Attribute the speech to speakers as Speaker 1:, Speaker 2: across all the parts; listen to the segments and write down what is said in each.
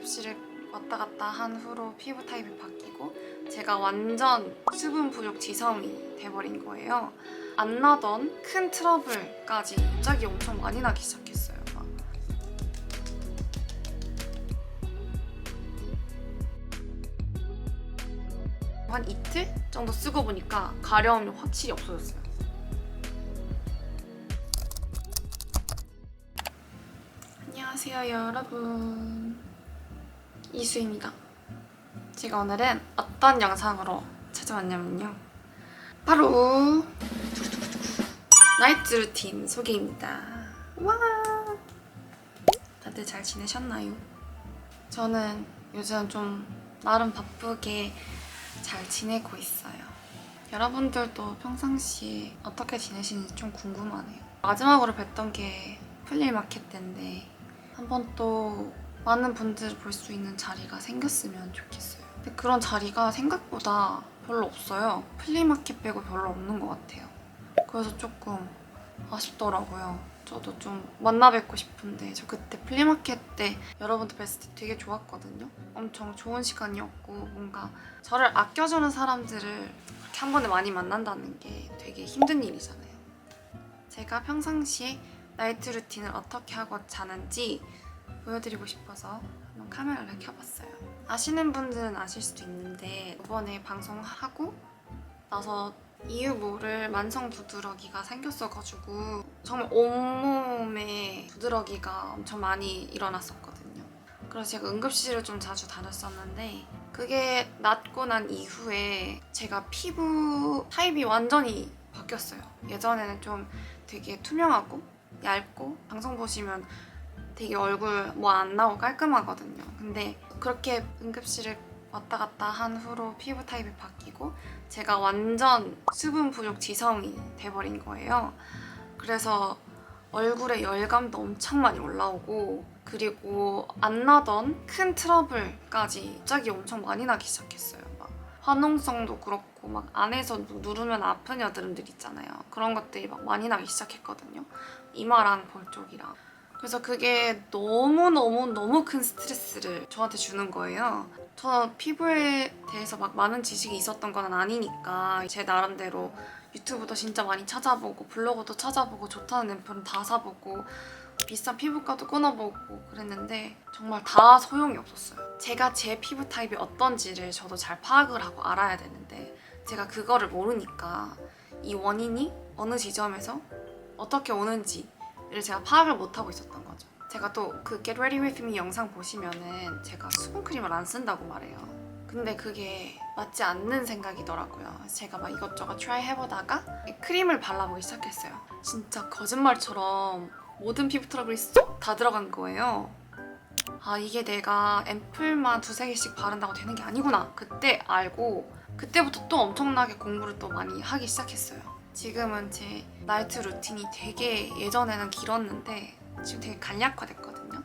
Speaker 1: 응급실을 왔다 갔다 한 후로 피부 타입이 바뀌고 제가 완전 수분 부족 지성이 돼버린 거예요. 안 나던 큰 트러블까지 갑자기 엄청 많이 나기 시작했어요. 한 이틀 정도 쓰고 보니까 가려움이 확실히 없어졌어요. 안녕하세요 여러분, 이수입니다. 제가 오늘은 어떤 영상으로 찾아왔냐면요, 바로 나이트 루틴 소개입니다. 와, 다들 잘 지내셨나요? 저는 요즘 좀 나름 바쁘게 잘 지내고 있어요. 여러분들도 평상시에 어떻게 지내시는지 좀 궁금하네요. 마지막으로 뵀던 게 플리마켓 때인데 한번 또 많은 분들을 볼 수 있는 자리가 생겼으면 좋겠어요. 근데 그런 자리가 생각보다 별로 없어요. 플리마켓 빼고 별로 없는 것 같아요. 그래서 조금 아쉽더라고요. 저도 좀 만나 뵙고 싶은데, 저 그때 플리마켓 때 여러분들 뵀을 때 되게 좋았거든요. 엄청 좋은 시간이었고, 뭔가 저를 아껴주는 사람들을 그렇게 한 번에 많이 만난다는 게 되게 힘든 일이잖아요. 제가 평상시에 나이트 루틴을 어떻게 하고 자는지 보여드리고 싶어서 한번 카메라를 켜봤어요. 아시는 분들은 아실 수도 있는데, 이번에 방송하고 나서 이유 모를 만성 두드러기가 생겼어가지고 정말 온몸에 두드러기가 엄청 많이 일어났었거든요. 그래서 제가 응급실을 좀 자주 다녔었는데, 그게 낫고 난 이후에 제가 피부 타입이 완전히 바뀌었어요. 예전에는 좀 되게 투명하고 얇고, 방송 보시면 되게 얼굴 뭐 안 나오고 깔끔하거든요. 근데 그렇게 응급실을 왔다 갔다 한 후로 피부 타입이 바뀌고 제가 완전 수분 부족 지성이 돼버린 거예요. 그래서 얼굴에 열감도 엄청 많이 올라오고, 그리고 안 나던 큰 트러블까지 갑자기 엄청 많이 나기 시작했어요. 막 화농성도 그렇고, 막 안에서 누르면 아픈 여드름들 있잖아요. 그런 것들이 막 많이 나기 시작했거든요. 이마랑 볼 쪽이랑. 그래서 그게 너무 큰 스트레스를 저한테 주는 거예요. 저 피부에 대해서 막 많은 지식이 있었던 건 아니니까 제 나름대로 유튜브도 진짜 많이 찾아보고, 블로그도 찾아보고, 좋다는 앰플은 다 사보고, 비싼 피부과도 끊어보고 그랬는데 정말 다 소용이 없었어요. 제가 제 피부 타입이 어떤지를 저도 잘 파악을 하고 알아야 되는데, 제가 그거를 모르니까 이 원인이 어느 지점에서 어떻게 오는지를 제가 파악을 못하고 있었던 거죠. 제가 또 그 Get Ready With Me 영상 보시면은 제가 수분크림을 안 쓴다고 말해요. 근데 그게 맞지 않는 생각이더라고요. 제가 막 이것저것 트라이 해보다가 크림을 발라보기 시작했어요. 진짜 거짓말처럼 모든 피부 트러블이 쏙 다 들어간 거예요. 아, 이게 내가 앰플만 두세 개씩 바른다고 되는 게 아니구나. 그때 알고, 그때부터 또 엄청나게 공부를 또 많이 하기 시작했어요. 지금은 제 나이트 루틴이 되게 예전에는 길었는데 지금 되게 간략화됐거든요.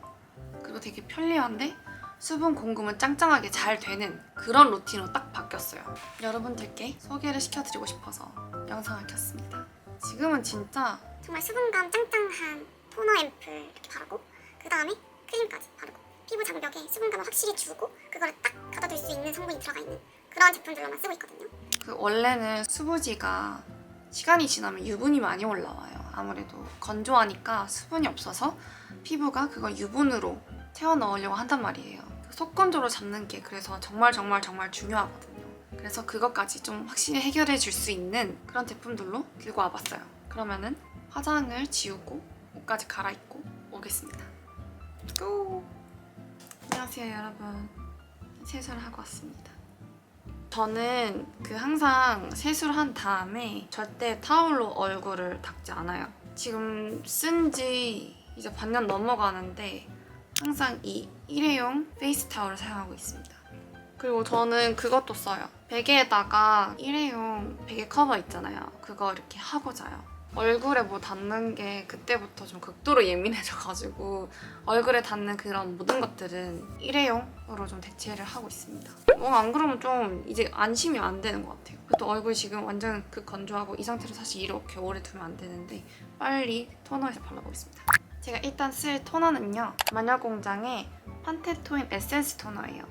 Speaker 1: 그리고 되게 편리한데 수분 공급은 짱짱하게 잘 되는 그런 루틴으로 딱 바뀌었어요. 여러분들께 소개를 시켜드리고 싶어서 영상을 켰습니다. 지금은 진짜
Speaker 2: 정말 수분감 짱짱한 토너 앰플 이렇게 바르고, 그 다음에 크림까지 바르고, 피부 장벽에 수분감을 확실히 주고 그거를 딱 가둬둘 수 있는 성분이 들어가 있는 그런 제품들로만 쓰고 있거든요.
Speaker 1: 그 원래는 수부지가 시간이 지나면 유분이 많이 올라와요. 아무래도 건조하니까 수분이 없어서 피부가 그걸 유분으로 채워 넣으려고 한단 말이에요. 속건조로 잡는 게 그래서 정말 중요하거든요. 그래서 그것까지 좀 확실히 해결해 줄 수 있는 그런 제품들로 들고 와봤어요. 그러면은 화장을 지우고 옷까지 갈아입고 오겠습니다. 고! 안녕하세요 여러분, 세수를 하고 왔습니다. 저는 항상 세수를 한 다음에 절대 타올로 얼굴을 닦지 않아요. 지금 쓴 지 이제 반년 넘어가는데 항상 이 일회용 페이스 타올을 사용하고 있습니다. 그리고 저는 그것도 써요. 베개에다가 일회용 베개 커버 있잖아요. 그거 이렇게 하고 자요. 얼굴에 뭐 닿는 게 그때부터 좀 극도로 예민해져가지고 얼굴에 닿는 그런 모든 것들은 일회용으로 좀 대체를 하고 있습니다. 안 그러면 좀 이제 안심이 안 되는 것 같아요. 또 얼굴 지금 완전 건조하고 이 상태로 사실 이렇게 오래 두면 안 되는데 빨리 토너에서 발라보겠습니다. 제가 일단 쓸 토너는요, 마녀공장의 판테토인 에센스 토너예요.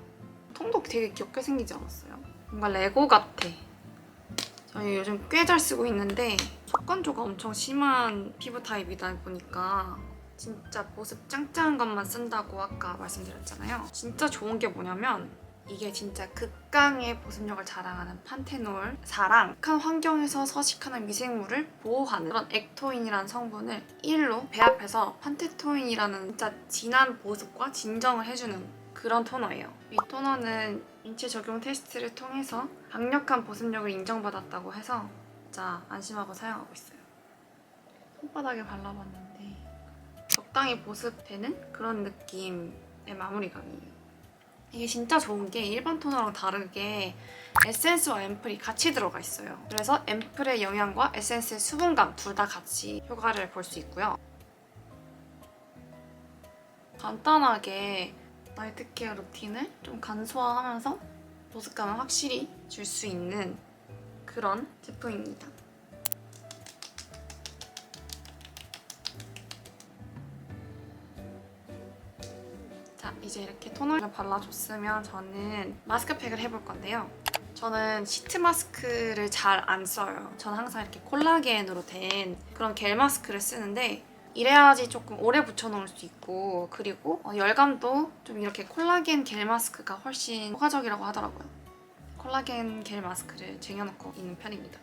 Speaker 1: 통도 되게 귀엽게 생기지 않았어요? 뭔가 레고 같아. 저희 요즘 꽤 잘 쓰고 있는데 속건조가 엄청 심한 피부 타입이다 보니까 진짜 보습 짱짱한 것만 쓴다고 아까 말씀드렸잖아요. 진짜 좋은 게 뭐냐면 이게 진짜 극강의 보습력을 자랑하는 판테놀 4랑 극한 환경에서 서식하는 미생물을 보호하는 그런 액토인이라는 성분을 1로 배합해서 판테토인이라는 진짜 진한 보습과 진정을 해주는 그런 토너예요. 이 토너는 인체 적용 테스트를 통해서 강력한 보습력을 인정받았다고 해서 진짜 안심하고 사용하고 있어요. 손바닥에 발라봤는데 적당히 보습되는 그런 느낌의 마무리감이에요. 이게 진짜 좋은 게 일반 토너랑 다르게 에센스와 앰플이 같이 들어가 있어요. 그래서 앰플의 영양과 에센스의 수분감 둘 다 같이 효과를 볼 수 있고요. 간단하게 나이트 케어 루틴을 좀 간소화하면서 보습감을 확실히 줄 수 있는 그런 제품입니다. 자, 이제 이렇게 토너를 발라줬으면 저는 마스크팩을 해볼 건데요. 저는 시트 마스크를 잘 안 써요. 저는 항상 이렇게 콜라겐으로 된 그런 겔 마스크를 쓰는데 이래야지 조금 오래 붙여놓을 수 있고 그리고 열감도 좀 이렇게 콜라겐 겔 마스크가 훨씬 효과적이라고 하더라고요. 콜라겐 겔 마스크를 쟁여놓고 있는 편입니다.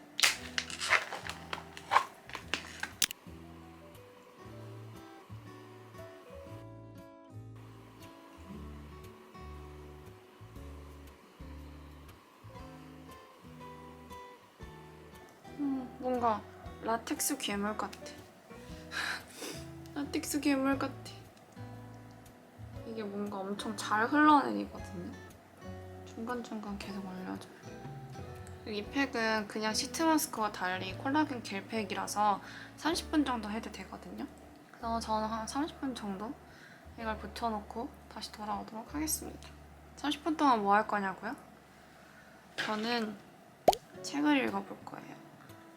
Speaker 1: 뭔가 라텍스 괴물 같아. 라텍스 괴물 같아. 이게 뭔가 엄청 잘 흘러내리거든요. 중간중간 계속 올려줘요. 이 팩은 그냥 시트 마스크와 달리 콜라겐 겔 팩이라서 30분 정도 해도 되거든요. 그래서 저는 한 30분 정도 이걸 붙여놓고 다시 돌아오도록 하겠습니다. 30분 동안 뭐 할 거냐고요? 저는 책을 읽어볼 거예요.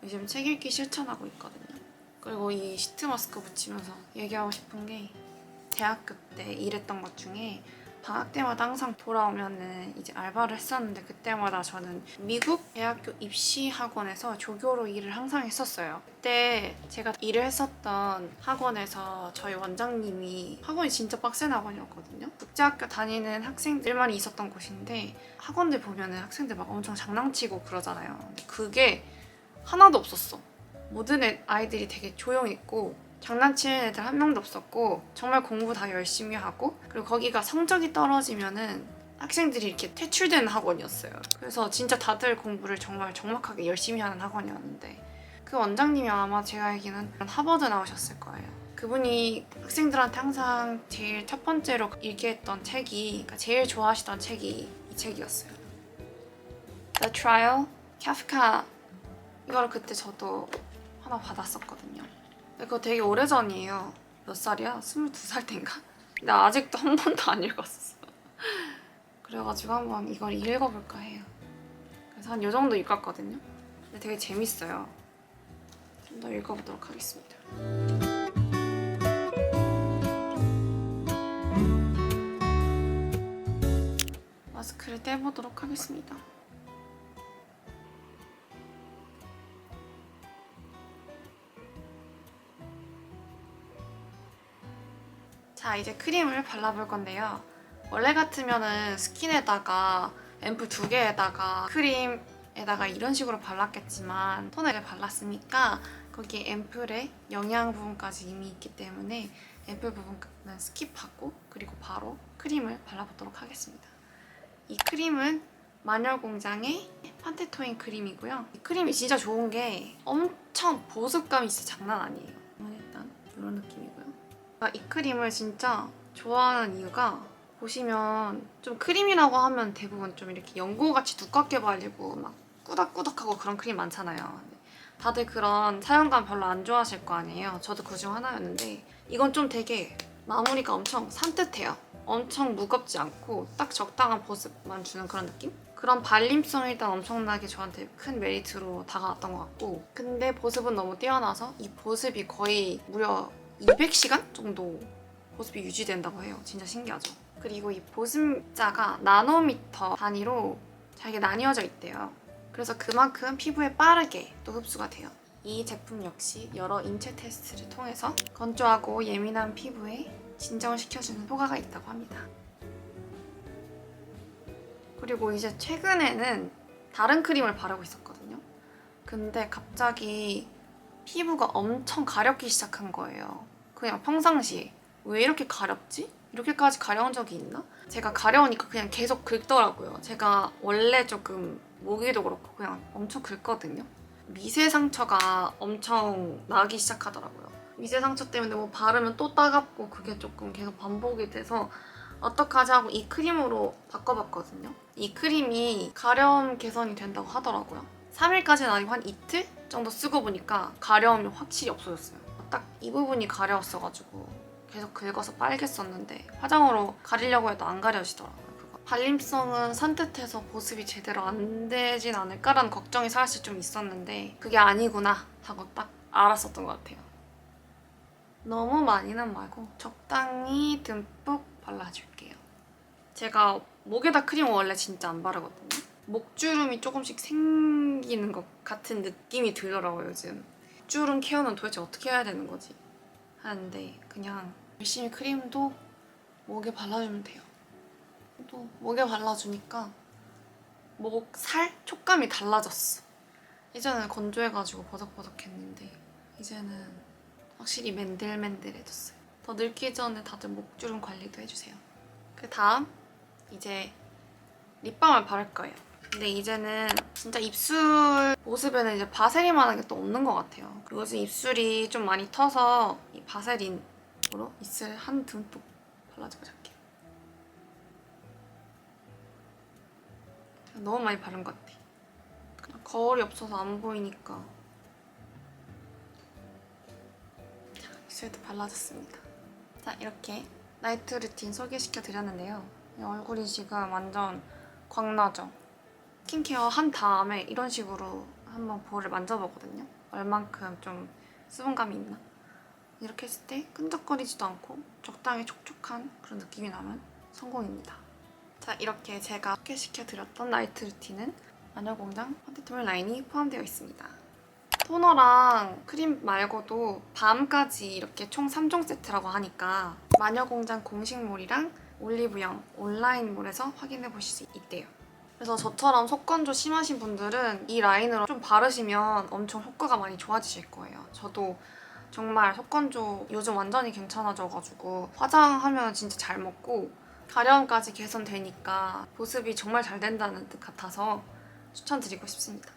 Speaker 1: 요즘 책 읽기 실천하고 있거든요. 그리고 이 시트 마스크 붙이면서 얘기하고 싶은 게 대학교 때 일했던 것 중에 방학 때마다 항상 돌아오면은 이제 알바를 했었는데 그때마다 저는 미국 대학교 입시 학원에서 조교로 일을 항상 했었어요. 그때 제가 일을 했었던 학원에서 저희 원장님이 학원이 진짜 빡센 학원이었거든요. 국제학교 다니는 학생들만 있었던 곳인데 학원들 보면은 학생들 막 엄청 장난치고 그러잖아요. 근데 그게 하나도 없었어. 모든 아이들이 되게 조용했고 장난치는 애들 한 명도 없었고 정말 공부 다 열심히 하고 그리고 거기가 성적이 떨어지면은 학생들이 이렇게 퇴출되는 학원이었어요. 그래서 진짜 다들 공부를 정말 정확하게 열심히 하는 학원이었는데 그 원장님이 아마 제가 알기는 하버드 나오셨을 거예요. 그분이 학생들한테 항상 제일 첫 번째로 읽게 했던 책이 그러니까 제일 좋아하시던 책이 이 책이었어요. The Trial, 카프카. 이거를 그때 저도 하나 받았었거든요. 근데 그거 되게 오래전이에요. 몇 살이야? 22살 때인가? 근데 아직도 한 번도 안 읽었어. 그래가지고 한번 이걸 읽어볼까 해요. 그래서 한 요 정도 읽었거든요. 근데 되게 재밌어요. 좀 더 읽어보도록 하겠습니다. 마스크를 떼보도록 하겠습니다. 자, 이제 크림을 발라볼 건데요. 원래 같으면은 스킨에다가 앰플 2개에다가 크림에다가 이런 식으로 발랐겠지만 토너를 발랐으니까 거기에 앰플의 영양 부분까지 이미 있기 때문에 앰플 부분은 스킵하고 그리고 바로 크림을 발라보도록 하겠습니다. 이 크림은 마녀공장의 판테토인 크림이고요. 이 크림이 진짜 좋은 게 엄청 보습감이 진짜 장난 아니에요. 일단 이런 느낌이고요. 이 크림을 진짜 좋아하는 이유가 보시면 좀 크림이라고 하면 대부분 좀 이렇게 연고같이 두껍게 발리고 막 꾸덕꾸덕하고 그런 크림 많잖아요. 다들 그런 사용감 별로 안 좋아하실 거 아니에요. 저도 그중 하나였는데 이건 좀 되게 마무리가 엄청 산뜻해요. 엄청 무겁지 않고 딱 적당한 보습만 주는 그런 느낌? 그런 발림성이 일단 엄청나게 저한테 큰 메리트로 다가왔던 것 같고 근데 보습은 너무 뛰어나서 이 보습이 거의 무려 200시간 정도 보습이 유지된다고 해요. 진짜 신기하죠? 그리고 이 보습자가 나노미터 단위로 잘게 나뉘어져 있대요. 그래서 그만큼 피부에 빠르게 또 흡수가 돼요. 이 제품 역시 여러 인체 테스트를 통해서 건조하고 예민한 피부에 진정을 시켜주는 효과가 있다고 합니다. 그리고 이제 최근에는 다른 크림을 바르고 있었거든요. 근데 갑자기 피부가 엄청 가렵기 시작한 거예요. 그냥 평상시에 왜 이렇게 가렵지? 이렇게까지 가려운 적이 있나? 제가 가려우니까 그냥 계속 긁더라고요. 제가 원래 조금 모기도 그렇고 그냥 엄청 긁거든요. 미세 상처가 엄청 나기 시작하더라고요. 미세 상처 때문에 뭐 바르면 또 따갑고 그게 조금 계속 반복이 돼서 어떡하지 하고 이 크림으로 바꿔봤거든요. 이 크림이 가려움 개선이 된다고 하더라고요. 3일까지는 아니고 한 이틀 정도 쓰고 보니까 가려움이 확실히 없어졌어요. 딱 이 부분이 가려웠어가지고 계속 긁어서 빨갰었는데 화장으로 가리려고 해도 안 가려지더라고요. 그거. 발림성은 산뜻해서 보습이 제대로 안 되진 않을까라는 걱정이 사실 좀 있었는데 그게 아니구나 하고 딱 알았었던 것 같아요. 너무 많이는 말고 적당히 듬뿍 발라줄게요. 제가 목에다 크림을 원래 진짜 안 바르거든요. 목주름이 조금씩 생기는 것 같은 느낌이 들더라고요, 요즘. 목주름 케어는 도대체 어떻게 해야 되는 거지? 하는데 그냥 열심히 크림도 목에 발라주면 돼요. 또 목에 발라주니까 목 살 촉감이 달라졌어. 예전에는 건조해가지고 버석버석했는데 이제는 확실히 맨들맨들해졌어요. 더 늙기 전에 다들 목주름 관리도 해주세요. 그 다음 이제 립밤을 바를 거예요. 근데 이제는 진짜 입술 보습에는 이제 바세린만한 게 또 없는 것 같아요. 그리고 요즘 입술이 좀 많이 터서 이 바세린으로 입술 한 듬뿍 발라주고 잘게요. 너무 많이 바른 것 같아. 그냥 거울이 없어서 안 보이니까. 자, 입술도 발라줬습니다. 자, 이렇게 나이트 루틴 소개시켜드렸는데요. 얼굴이 지금 완전 광나죠? 스킨케어 한 다음에 이런 식으로 한번 볼을 만져보거든요. 얼만큼 좀 수분감이 있나? 이렇게 했을 때 끈적거리지도 않고 적당히 촉촉한 그런 느낌이 나면 성공입니다. 자, 이렇게 제가 소개시켜드렸던 나이트 루틴은 마녀공장 컨텐츠물 라인이 포함되어 있습니다. 토너랑 크림 말고도 밤까지 이렇게 총 3종 세트라고 하니까 마녀공장 공식몰이랑 올리브영 온라인몰에서 확인해 보실 수 있대요. 그래서 저처럼 속건조 심하신 분들은 이 라인으로 좀 바르시면 엄청 효과가 많이 좋아지실 거예요. 저도 정말 속건조 요즘 완전히 괜찮아져가지고 화장하면 진짜 잘 먹고 가려움까지 개선되니까 보습이 정말 잘 된다는 뜻 같아서 추천드리고 싶습니다.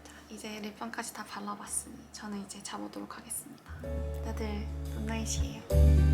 Speaker 1: 자, 이제 립밤까지 다 발라봤으니 저는 이제 자보도록 하겠습니다. 다들 굿나잇이에요.